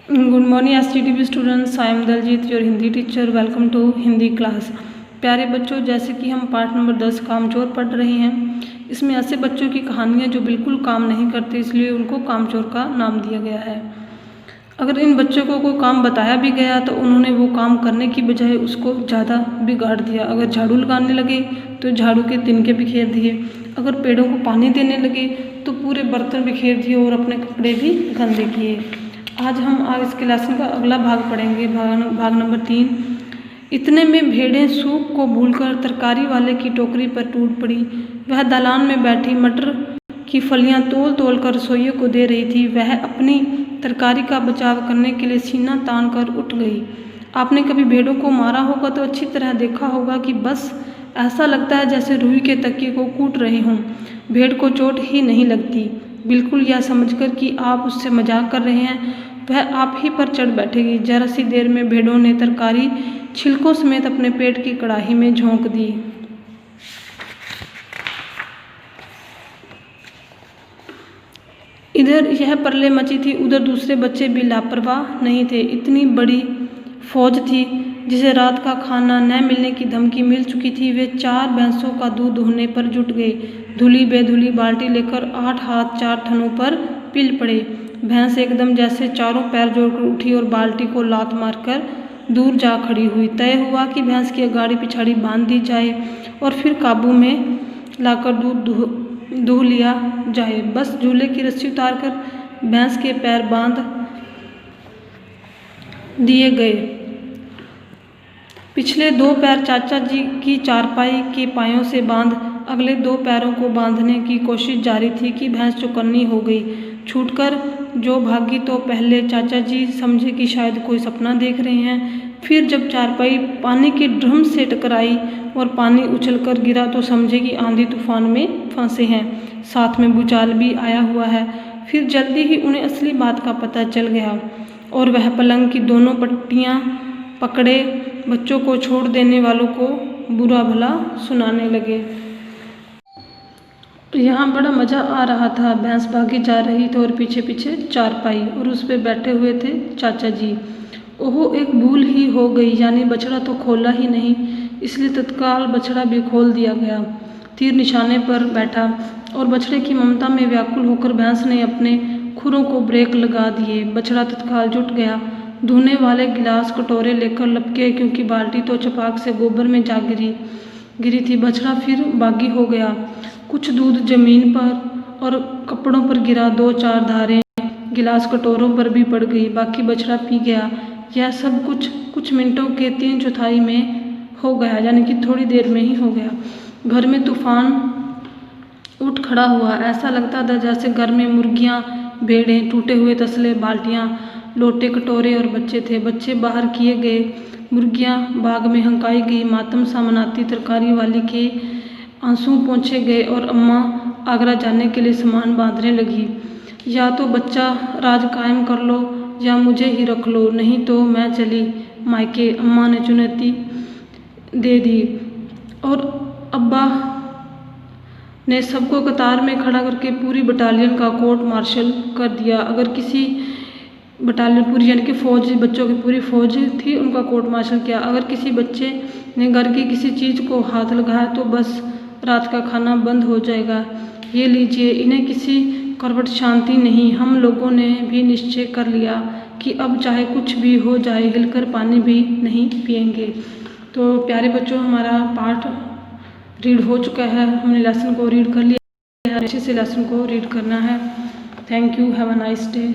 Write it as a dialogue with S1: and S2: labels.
S1: Good morning STDB students, I am Daljeet your Hindi teacher. Welcome to Hindi class. प्यारे बच्चों, जैसे कि हम पाठ नंबर 10 कामचोर पढ़ रहे हैं। इसमें ऐसे बच्चों की कहानियाँ जो बिल्कुल काम नहीं करते, इसलिए उनको कामचोर का नाम दिया गया है। अगर इन बच्चों को कोई काम बताया भी गया तो उन्होंने वो काम करने की बजाय उसको ज़्यादा बिगाड़ दिया। अगर झाड़ू लगाने लगे तो झाड़ू के तिनके बिखेर दिए, अगर पेड़ों को पानी देने लगे तो पूरे बर्तन बिखेर दिए और अपने कपड़े भी गंदे किए। आज हम इस क्लास का अगला भाग पढ़ेंगे, भाग नंबर 3। इतने में भेड़ें सूप को भूलकर तरकारी वाले की टोकरी पर टूट पड़ी। वह दालान में बैठी मटर की फलियां तोल तोल कर रसोइये को दे रही थी। वह अपनी तरकारी का बचाव करने के लिए सीना तान कर उठ गई। आपने कभी भेड़ों को मारा होगा तो अच्छी तरह देखा होगा कि बस ऐसा लगता है जैसे रुई के तकिए को कूट रहे हों। भेड़ को चोट ही नहीं लगती। बिल्कुल यह समझकर कि आप उससे मजाक कर रहे हैं, वह आप ही पर चढ़ बैठेगी। जरा सी देर में भेड़ों ने तरकारी छिलकों समेत अपने पेट की कड़ाही में झोंक दी। इधर यह परले मची थी, उधर दूसरे बच्चे भी लापरवाह नहीं थे। इतनी बड़ी फौज थी जिसे रात का खाना न मिलने की धमकी मिल चुकी थी। वे 4 भैंसों का दूध दोहने पर जुट गए। धुली बेधुली बाल्टी लेकर 8 हाथ 4 थनों पर पिल पड़े। भैंस एकदम जैसे चारों पैर जोड़कर उठी और बाल्टी को लात मारकर दूर जा खड़ी हुई। तय हुआ कि भैंस की अगाड़ी पिछाड़ी बांध दी जाए और फिर काबू में लाकर दूध दूह लिया जाए। बस झूले की रस्सी उतारकर भैंस के पैर बांध दिए गए। पिछले 2 पैर चाचा जी की चारपाई के पायों से बांध अगले 2 पैरों को बांधने की कोशिश जारी थी कि भैंस चौकन्नी हो गई। छूटकर जो भागी तो पहले चाचा जी समझे कि शायद कोई सपना देख रहे हैं। फिर जब चारपाई पानी के ड्रम से टकराई और पानी उछलकर गिरा तो समझे कि आंधी तूफान में फंसे हैं, साथ में भूचाल भी आया हुआ है। फिर जल्दी ही उन्हें असली बात का पता चल गया और वह पलंग की दोनों पट्टियां पकड़े बच्चों को छोड़ देने वालों को बुरा भला सुनाने लगे। यहाँ बड़ा मज़ा आ रहा था। भैंस भागी जा रही थी और पीछे पीछे चारपाई और उस पे बैठे हुए थे चाचा जी। ओह, एक भूल ही हो गई, यानी बछड़ा तो खोला ही नहीं, इसलिए तत्काल बछड़ा भी खोल दिया गया। तीर निशाने पर बैठा और बछड़े की ममता में व्याकुल होकर भैंस ने अपने खुरों को ब्रेक लगा दिए। बछड़ा तत्काल जुट गया। धोने वाले गिलास कटोरे लेकर लपके, क्योंकि बाल्टी तो चपाक से गोबर में जा गिरी थी। बछड़ा फिर बागी हो गया। कुछ दूध जमीन पर और कपड़ों पर गिरा। 2-4 धारें गिलास कटोरों पर भी पड़ गई। बाकी बछड़ा पी गया। यह सब कुछ मिनटों के 3/4 में हो गया, यानी कि थोड़ी देर में ही हो गया। घर में तूफान उठ खड़ा हुआ। ऐसा लगता था जैसे घर में मुर्गियां, भेड़ें, टूटे हुए तसले, बाल्टियां, लोटे, कटोरे और बच्चे थे। बच्चे बाहर किए गए, मुर्गियां बाग में हंकाई गई, मातम सा मनाती तरकारी वाली के आंसू पोंछे गए और अम्मा आगरा जाने के लिए सामान बांधने लगी। या तो बच्चा राज कायम कर लो या मुझे ही रख लो, नहीं तो मैं चली मायके, अम्मा ने चुनौती दे दी। और अब्बा ने सबको कतार में खड़ा करके पूरी बटालियन का कोर्ट मार्शल कर दिया। अगर किसी बटालियन पूरी, यानी कि फौज, बच्चों की पूरी फौज थी, उनका कोर्ट मार्शल किया। अगर किसी बच्चे ने घर की किसी चीज़ को हाथ लगाया तो बस रात का खाना बंद हो जाएगा। ये लीजिए, इन्हें किसी करवट शांति नहीं। हम लोगों ने भी निश्चय कर लिया कि अब चाहे कुछ भी हो जाए, हिलकर पानी भी नहीं पिएंगे। तो प्यारे बच्चों, हमारा पाठ रीड हो चुका है। हमने लेसन को रीड कर लिया है। अच्छे से लेसन को रीड करना है। Thank you. Have a nice day.